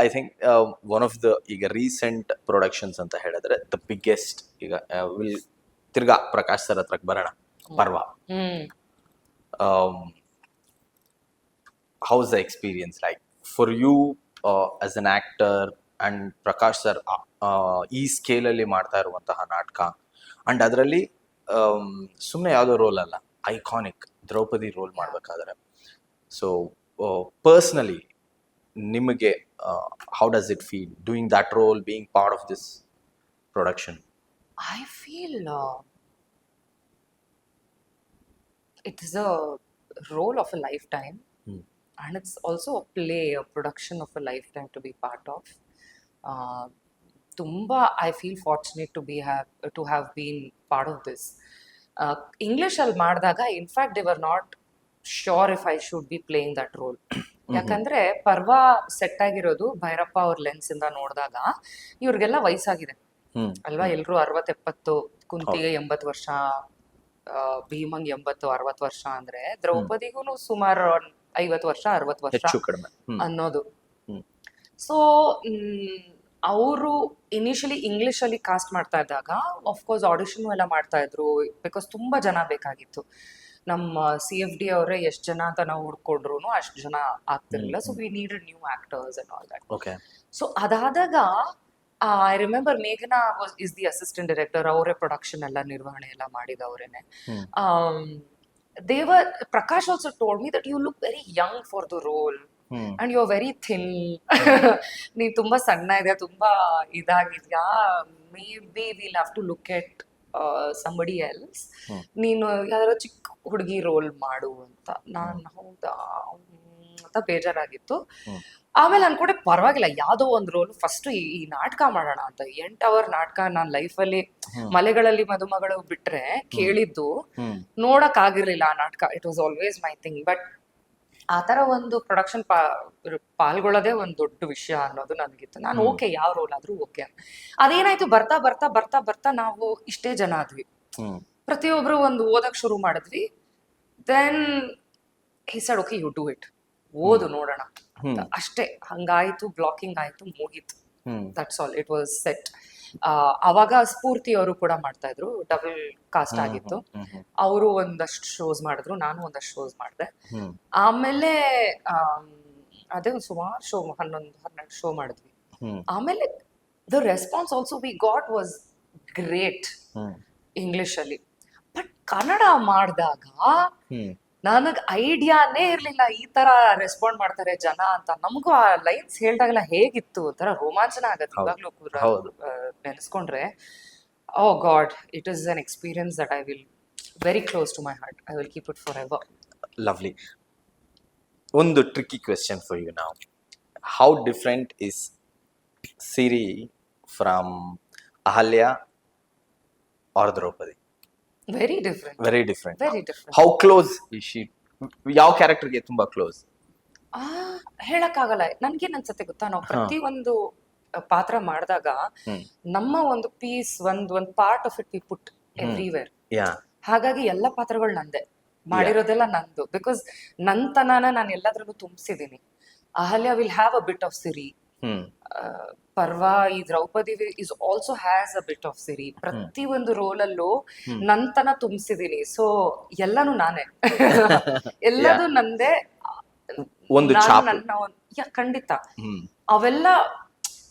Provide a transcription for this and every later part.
I think one of the ಈಗ recent productions ಅಂತ ಹೇಳಿದ್ರೆ ದ ಬಿಗ್ಗೆಸ್ಟ್ ಈಗ ವಿಲ್ ತಿರ್ಗಾ ಪ್ರಕಾಶ್ ಸರ್ ಹತ್ರಕ್ಕೆ ಬರೋಣ. ಪರ್ವ, how's the experience like for you as an actor and Prakash sir ಈ ಸ್ಕೇಲಲ್ಲಿ ಮಾಡ್ತಾ ಇರುವಂತಹ ನಾಟಕ ಅಂಡ್ ಅದರಲ್ಲಿ ಸುಮ್ಮನೆ ಯಾವುದೋ ರೋಲ್ ಅಲ್ಲ, ಐಕಾನಿಕ್ ದ್ರೌಪದಿ ರೋಲ್ ಮಾಡಬೇಕಾದ್ರೆ. ಸೊ ಪರ್ಸ್ನಲಿ ನಿಮಗೆ how does it feel doing that roll, being part of this production? I feel it is a role of a lifetime, and it's also a play, a production of a lifetime to be part of. Tumba, I feel fortunate to have been part of this. English al ಮಾಡಿದಾಗ in fact they were not sure if I should be playing that role. ಯಾಕಂದ್ರೆ ಪರ್ವ set ಆಗಿರೋದು ಭೈರಪ್ಪ ಅವ್ರ lens ಇಂದ ನೋಡಿದಾಗ ಇವ್ರಿಗೆಲ್ಲ ವಯಸ್ಸಾಗಿದೆ ಅಲ್ವಾ, ಎಲ್ರು 60-70, ಕುಂತಿಗೆ 80 ವರ್ಷ, ಭೀಮಂಗ್ 80-60 ವರ್ಷ ಅಂದ್ರೆ ದ್ರೌಪದಿಗೂ ಸುಮಾರು 50 ವರ್ಷ 60 ವರ್ಷ ಅನ್ನೋದು. ಸೊ ಅವರು ಇನಿಷಿಯಲಿ ಇಂಗ್ಲಿಷ್ ಅಲ್ಲಿ ಕಾಸ್ಟ್ ಮಾಡ್ತಾ ಇದ್ದಾಗ ಆಫ್ಕೋರ್ಸ್ ಆಡಿಷನ್ ಎಲ್ಲ ಮಾಡ್ತಾ ಇದ್ರು, ಬಿಕಾಸ್ ತುಂಬಾ ಜನ ಬೇಕಾಗಿತ್ತು. ನಮ್ಮ CFD ಅವರೇ ಎಷ್ಟು ಜನ ಅಂತ ನಾವು ಹುಡ್ಕೊಂಡ್ರು ಅಷ್ಟು ಜನ ಆಗ್ತಿರ್ಲಿಲ್ಲ. So we needed new actors and all that. So ಅದಾದಾಗ ಐ ರಿಮೆಂಬರ್ ಮೇಘನಾ ಇಸ್ ದಿ ಅಸಿಸ್ಟೆಂಟ್ ಡೈರೆಕ್ಟರ್, ಅವರೇ ಪ್ರೊಡಕ್ಷನ್ ಎಲ್ಲ ನಿರ್ವಹಣೆ ಎಲ್ಲ ಮಾಡಿದವರೇನೆ. Prakash also told me that you look very young for the role and you're very thin. ನೀನ್ ತುಂಬಾ ಸಣ್ಣ ಇದೆಯಾ, ತುಂಬಾ ಇದಾಗಿದ್ಯಾ, may be will have to look at somebody else. ನೀನು ಯಾವ್ದಾದ್ರು ಚಿಕ್ಕ ಹುಡುಗಿ ರೋಲ್ ಮಾಡು ಅಂತ. ನಾನು ಹೌದಾ ಅಂತ ಬೇಜಾರಾಗಿತ್ತು. ಆಮೇಲೆ ಅನ್ಕೊಂಡೆ ಪರವಾಗಿಲ್ಲ, ಯಾವ್ದೋ ಒಂದು ರೋಲ್ ಫಸ್ಟ್ ಈ ನಾಟಕ ಮಾಡೋಣ ಅಂತ. 8 hour ನಾಟಕ ನಾನು ಲೈಫಲ್ಲಿ ಮಲೆಗಳಲ್ಲಿ ಮದುಮಗಳು ಬಿಟ್ರೆ ಕೇಳಿದ್ದು, ನೋಡಕ್ ಆಗಿರ್ಲಿಲ್ಲ ಆ ನಾಟಕ. It was always my thing. But ಆ ತರ ಒಂದು ಪ್ರೊಡಕ್ಷನ್ ಪಾಲ್ಗೊಳ್ಳೋದೇ ಒಂದು ದೊಡ್ಡ ವಿಷಯ ಅನ್ನೋದು ನನಗಿತ್ತು. ನಾನು ಓಕೆ, ಯಾವ ರೋಲ್ ಆದ್ರೂ ಓಕೆ. ಅದೇನಾಯ್ತು, ಬರ್ತಾ ಬರ್ತಾ ಬರ್ತಾ ಬರ್ತಾ ನಾವು ಇಷ್ಟೇ ಜನ ಆದ್ವಿ, ಪ್ರತಿಯೊಬ್ರು ಒಂದು ಓದಕ್ ಶುರು ಮಾಡಿದ್ವಿ. Then he said okay you do it, ಓದು ನೋಡೋಣ ಅಷ್ಟೇ. ಹಂಗಾಯ್ತು, ಬ್ಲಾಕಿಂಗ್ ಆಯ್ತು, ಮುಗೀತು. That's all, it was set. ಅವಾಗ ಸ್ಫೂರ್ತಿ ಅವರು ಕೂಡ ಮಾಡ್ತಾ ಇದ್ರು, ಡಬಲ್ ಕಾಸ್ಟ್ ಆಗಿತ್ತು. ಅವರು ಒಂದಷ್ಟು ಶೋಸ್ ಮಾಡಿದ್ರು, ನಾನು ಒಂದಷ್ಟು ಶೋಸ್ ಮಾಡಿದೆ. ಆಮೇಲೆ ಅದೇ ಒಂದು ಸುಮಾರು ಶೋ, 11-12 ಶೋ ಮಾಡಿದ್ವಿ. ಆಮೇಲೆ the response also we got was great English ಅಲ್ಲಿ. ಬಟ್ ಕನ್ನಡ ಮಾಡಿದಾಗ ನನಗ್ ಐಡಿಯಾನೇ ಇರ್ಲಿಲ್ಲ ಈ ತರ ರೆಸ್ಪಾಂಡ್ ಮಾಡ್ತಾರೆ ಜನ ಅಂತ. ನಮಗೂ ಆ ಲೈನ್ಸ್ ಹೇಳ್ದಾಗೆಲ್ಲ ಹೇಗಿತ್ತು, ಒಂಥರ ರೋಮಾಂಚನ ಆಗತ್ತೆ ಇವಾಗ್ಲೂ ನೆನೆಸ್ಕೊಂಡ್ರೆ. Oh God, it is an experience that I will very close to my heart. I will keep it for ever. Lovely. ಒಂದು tricky question for you now. How different is Siri from Ahalya or Draupadi? Very different. Very different. Very different. How close is she? ಯಾವ ಕ್ಯಾರೆಕ್ಟರ್ಗೆ ತುಂಬಾ close? ಹೇಳಕ್ಕಾಗಲ್ಲ. ನನ್ಗೇನ್ ಅನ್ಸತ್ತೆ ಗೊತ್ತಾ, ನಾವು ಪ್ರತಿ ಒಂದು ಪಾತ್ರ ಮಾಡಿದಾಗ ನಮ್ಮ ಒಂದು ಪೀಸ್, ಒಂದ್ part of it we put everywhere. ಹಾಗಾಗಿ ಎಲ್ಲ ಪಾತ್ರಗಳು ನಂದೆ, ಮಾಡಿರೋದೆಲ್ಲ ನಂದು. ಬಿಕಾಸ್ ನಂತನಾನ ನಾನು ಎಲ್ಲದ್ರಲ್ಲೂ ತುಂಬಿಸಿದೀನಿ. Ahalya will have a bit of Siri. Parva, ಈ Draupadi is also has a bit of Siri. ಪ್ರತಿ ಒಂದು ರೋಲ್ ಅಲ್ಲೂ ನಂತನ ತುಂಬಿಸಿದೀನಿ. ಸೊ ಎಲ್ಲಾನು ನಾನೇ, ಎಲ್ಲದು ನಂದೇ. ಖಂಡಿತ ಅವೆಲ್ಲ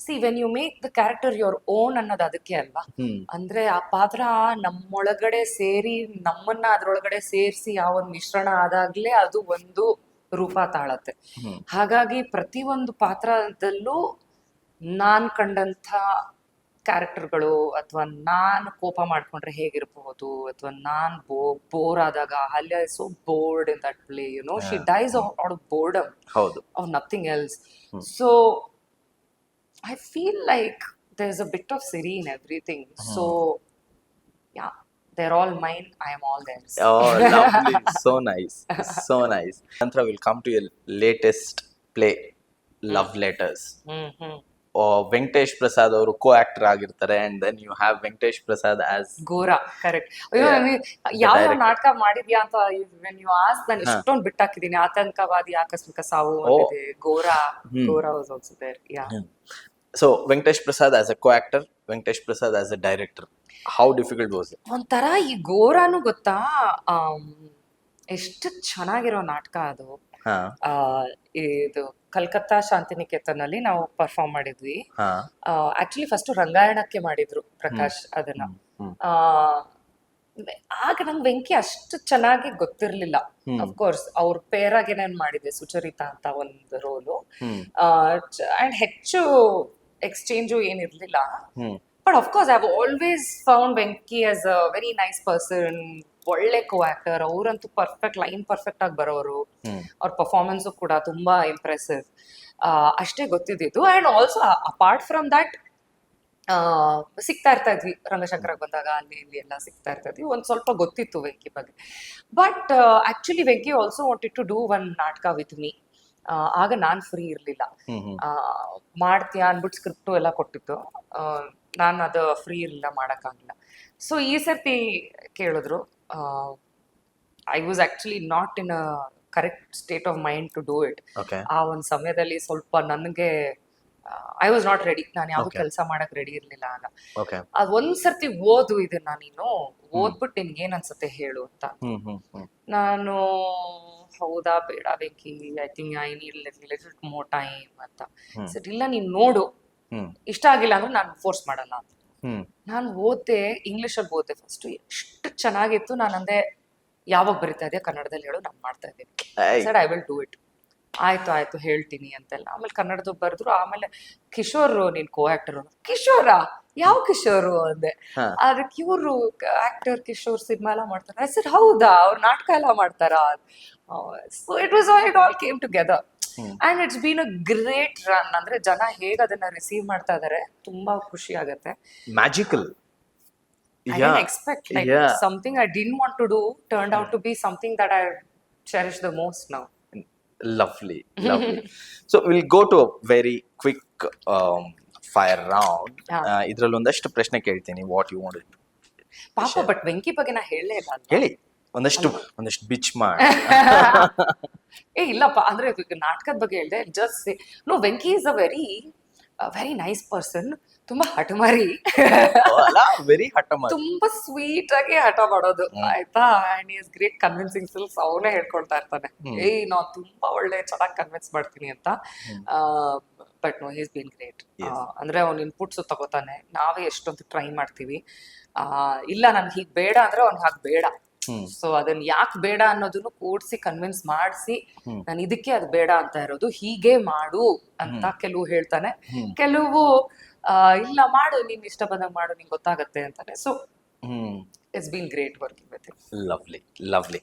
see when you make the character your own ಅನ್ನೋದು ಅದಕ್ಕೆ ಅಲ್ವಾ. ಅಂದ್ರೆ ಆ ಪಾತ್ರ ನಮ್ಮೊಳಗಡೆ ಸೇರಿ, ನಮ್ಮನ್ನ ಅದ್ರೊಳಗಡೆ ಸೇರಿಸಿ ಆ ಒಂದು ಮಿಶ್ರಣ ಆದಾಗ್ಲೇ ಅದು ಒಂದು ರೂಪ ತಾಳತ್ತೆ. ಹಾಗಾಗಿ ಪ್ರತಿ ಒಂದು ಪಾತ್ರದಲ್ಲೂ ನಾನ್ ಕಂಡಂಥ ಕ್ಯಾರೆಕ್ಟರ್ಗಳು, ಅಥವಾ ನಾನು ಕೋಪ ಮಾಡ್ಕೊಂಡ್ರೆ ಹೇಗಿರಬಹುದು, ಅಥವಾ ನಾನ್ ಬೋರ್ ಆದಾಗ, Ahalya is so bored in that play, you know, she dies out of boredom, of nothing else. So I feel like there's a bit of Siri in everything. So, yeah, they're all mine. I am all theirs. Oh, lovely. So nice. So nice. Tantra will come to your latest play, Love Letters. Venkatesh Prasad ಅವರು co actor ಆಗಿರ್ತಾರೆ and then you have Venkatesh Prasad as Gora correct. ಅಯ್ಯೋ Yeah. ನನಗೆ ಯಾವ director. ನಾಟಕ ಮಾಡಿದ್ಯಾ ಅಂತ ನೀವು ನಾನು ಎಷ್ಟೊಂದು ಬಿಟ್ಟಾಕಿದ್ದೀನಿ. ಆತಂಕವಾದಿ ಆಕಸ್ಮಿಕ ಸಾವು ಅಂತಿದೆ, Gora was also there. Yeah so Venkatesh Prasad as a co actor, Venkatesh Prasad as a director, how difficult was it? ಒಂಥರ ಈ ಗೋರಾನು ಗೊತ್ತಾ, ಎಷ್ಟು ಚೆನ್ನಾಗಿರೋ ನಾಟಕ ಅದು. ಹಾ ಇದು ಕಲ್ಕತ್ತಾ ಶಾಂತಿನಿಕೇತನಲ್ಲಿ ನಾವು ಪರ್ಫಾರ್ಮ್ ಮಾಡಿದ್ವಿ. ಹಾ ಆಕ್ಚುಲಿ ಫಸ್ಟ್ ರಂಗಾಯಣಕ್ಕೆ ಮಾಡಿದ್ರು ಪ್ರಕಾಶ್ ಅದನ್ನ. ಆ, ಆಗ ನಂಗೆ ವೆಂಕಿ ಅಷ್ಟು ಚೆನ್ನಾಗಿ ಗೊತ್ತಿರ್ಲಿಲ್ಲ. ಅಫ್ಕೋರ್ಸ್ ಅವ್ರ ಪೇರಾಗೆ ನಾನು ಮಾಡಿದ್ದೆ ಸುಚರಿತಾ ಅಂತ ಒಂದು ರೋಲು, ಅಂಡ್ ಹೆಚ್ಚು ಎಕ್ಸ್ಚೇಂಜು ಏನಿರ್ಲಿಲ್ಲ. But of course I have always found Venki as a very nice person, ಒಳ್ಳೆ ಕೋ ಆಕ್ಟರ್. ಅವರಂತೂ ಲೈನ್ ಪರ್ಫೆಕ್ಟ್ ಆಗಿ ಬರೋರು. ಅವ್ರ ಪರ್ಫಾರ್ಮೆನ್ಸು ಕೂಡ ತುಂಬಾ ಇಂಪ್ರೆಸಿವ್. ಅಷ್ಟೇ ಗೊತ್ತಿದ್ದಿದ್ದು. And also apart from that ಸಿಗ್ತಾ ಇರ್ತಾ ಇದ್ವಿ ರಂಗಶಂಕರಕ್ಕೆ ಬಂದಾಗ, ಅಲ್ಲಿ ಇಲ್ಲಿ ಎಲ್ಲ ಸಿಗ್ತಾ ಇರ್ತಾ ಇದ್ವಿ. ಒಂದ್ ಸ್ವಲ್ಪ ಗೊತ್ತಿತ್ತು ವೆಂಕಿ ಬಗ್ಗೆ. But actually Venki also wanted to do one ನಾಟಕ ವಿತ್ ಮೀ. ಆಗ ನಾನ್ ಫ್ರೀ ಇರ್ಲಿಲ್ಲ. ಮಾಡ್ತೀಯಾ ಅನ್ಬಿಟ್ಟು ಸ್ಕ್ರಿಪ್ಟು ಎಲ್ಲ ಕೊಟ್ಟಿತ್ತು. ನಾನು ಅದು ಫ್ರೀ ಇರಲಿಲ್ಲ, ಮಾಡೋಕ್ಕಾಗಲಿಲ್ಲ. ಸೊ ಈ ಸರ್ತಿ ಕೇಳಿದ್ರು. I was actually not in a correct state of mind to do it. Okay ಆ ಒಂದು ಸಮಯದಲ್ಲಿ ಸ್ವಲ್ಪ ನನಗೆ ಐ ವಾಸ್ ನಾಟ್ ರೆಡಿ. ನಾನು ಯಾವ್ದು Okay. ಕೆಲಸ ಮಾಡಕ್ ರೆಡಿ ಇರ್ಲಿಲ್ಲ ಆಗ. ಓಕೆ ಅದ್ ಒಂದ್ಸರ್ತಿ ಓದು ಇದನ್ನ, ನೀನು ಓದ್ಬಿಟ್ಟು ನಿನ್ಗೆ ಏನ್ ಅನ್ಸುತ್ತೆ ಹೇಳು ಅಂತ. ನಾನು ಹೌದಾ ಬೇಡ Venky, I think I need little more time ಅಂತ. ಸರಿ ಇಲ್ಲ ನೀನ್ ನೋಡು, ಇಷ್ಟ ಆಗಿಲ್ಲ ಅಂದ್ರೆ ನಾನು ಫೋರ್ಸ್ ಮಾಡಲ್ಲ ಅಂತ. ನಾನು ಓದ್ದೆ, ಇಂಗ್ಲಿಷಲ್ಲಿ ಓದ್ದೆ ಫಸ್ಟ್. ಎಷ್ಟು ಚೆನ್ನಾಗಿತ್ತು. ನಾನು ಅಂದೆ ಯಾವಾಗ ಬರಿತಾ ಇದೆಯಾ ಕನ್ನಡದಲ್ಲಿ ಹೇಳು, ನಾನು ಮಾಡ್ತಾ ಇದ್ದೀನಿ. Sir I will do it. ಆಯ್ತು ಹೇಳ್ತೀನಿ ಅಂತೆಲ್ಲ. ಆಮೇಲೆ ಕನ್ನಡದ ಬರೆದ್ರು. ಆಮೇಲೆ ಕಿಶೋರ್ ನೀನ್ ಕೋ ಆಕ್ಟರ್. ಕಿಶೋರಾ? ಯಾವ ಕಿಶೋರು ಅಂದೆ. ಅದಕ್ಕೆ ಇವರು ಆಕ್ಟರ್ ಕಿಶೋರ್ ಸಿನಿಮಾ ಎಲ್ಲ ಮಾಡ್ತಾರೆ. ಸರ್ ಹೌದಾ, ಅವ್ರು ನಾಟಕ ಎಲ್ಲ ಮಾಡ್ತಾರಾ? So it all came together. And it's been a great run. ಅಂದ್ರೆ ಜನ ಹೇಗ್ ಅದನ್ನ ರಿಸೀವ್ ಮಾಡ್ತಾ ಇದಾರೆ, ತುಂಬಾ ಖುಷಿ ಆಗತ್ತೆ. Magical. I didn't expect something I didn't want to do turned out to be something that I cherish the most now. Lovely. So we'll go to a very quick fire round. ಇದ್ರಲ್ಲಿ ಒಂದಷ್ಟು ಪ್ರಶ್ನೆ ಕೇಳ್ತೀನಿ. What you want? ಪಾಪ but Venki ಬಗ್ಗೆ ನಾ ಹೇಳಲೇ ಇಲ್ಲ. ಹೇಳಿ, ಒಂದಷ್ಟು ಬಿಚ್ ಮಾಡಿ. ಇಲ್ಲಪ್ಪ, ಅಂದ್ರೆ ನಾಟಕದ ಬಗ್ಗೆ ಹೇಳ್ದೆ. Just know, Venki is a very nice person. ತುಂಬಾ ಹಠಮಾರಿ. ವೆರಿ ಹಠಮಾರಿ. ತುಂಬಾ ಸ್ವೀಟ್ ಆಗಿ ಹಠ ಮಾಡೋದು, ಆಯ್ತಾ. And is great convincing skills. ಅವನೇ ಹೇಳ್ಕೊಳ್ತಾ ಇರ್ತಾನೆ, ನಾವ್ ತುಂಬಾ ಒಳ್ಳೆ ಚೆನ್ನಾಗಿ ಕನ್ವಿನ್ಸ್ ಮಾಡ್ತೀನಿ ಅಂತ. But no, is been great. ಅಂದ್ರೆ ಅವ್ನ ಇನ್ಪುಟ್ಸ್ ತಗೋತಾನೆ. ನಾವೇ ಎಷ್ಟೊಂದು ಟ್ರೈ ಮಾಡ್ತೀವಿ. ಇಲ್ಲ ನನ್ಗೆ ಹೀಗ್ ಬೇಡ ಅಂದ್ರೆ ಅವ್ನ್ ಹಾಗೆ ಬೇಡ. ಸೊ ಅದನ್ನ ಯಾಕೆ ಬೇಡ ಅನ್ನೋದನ್ನು ಕೂಡ್ಸಿ ಕನ್ವಿನ್ಸ್ ಮಾಡಿಸಿ, ನಾನು ಇದಕ್ಕೆ ಅದು ಬೇಡ ಅಂತ ಇರೋದು, ಹೀಗೆ ಮಾಡು ಅಂತ ಕೆಲವು ಹೇಳ್ತಾನೆ. ಕೆಲವು ಇಲ್ಲ ಮಾಡು, ನೀನ್ ಇಷ್ಟ ಬಂದಾಗ ಮಾಡು, ನಿಂಗೆ ಗೊತ್ತಾಗತ್ತೆ ಅಂತಾನೆ. So it's been great working with him. Lovely.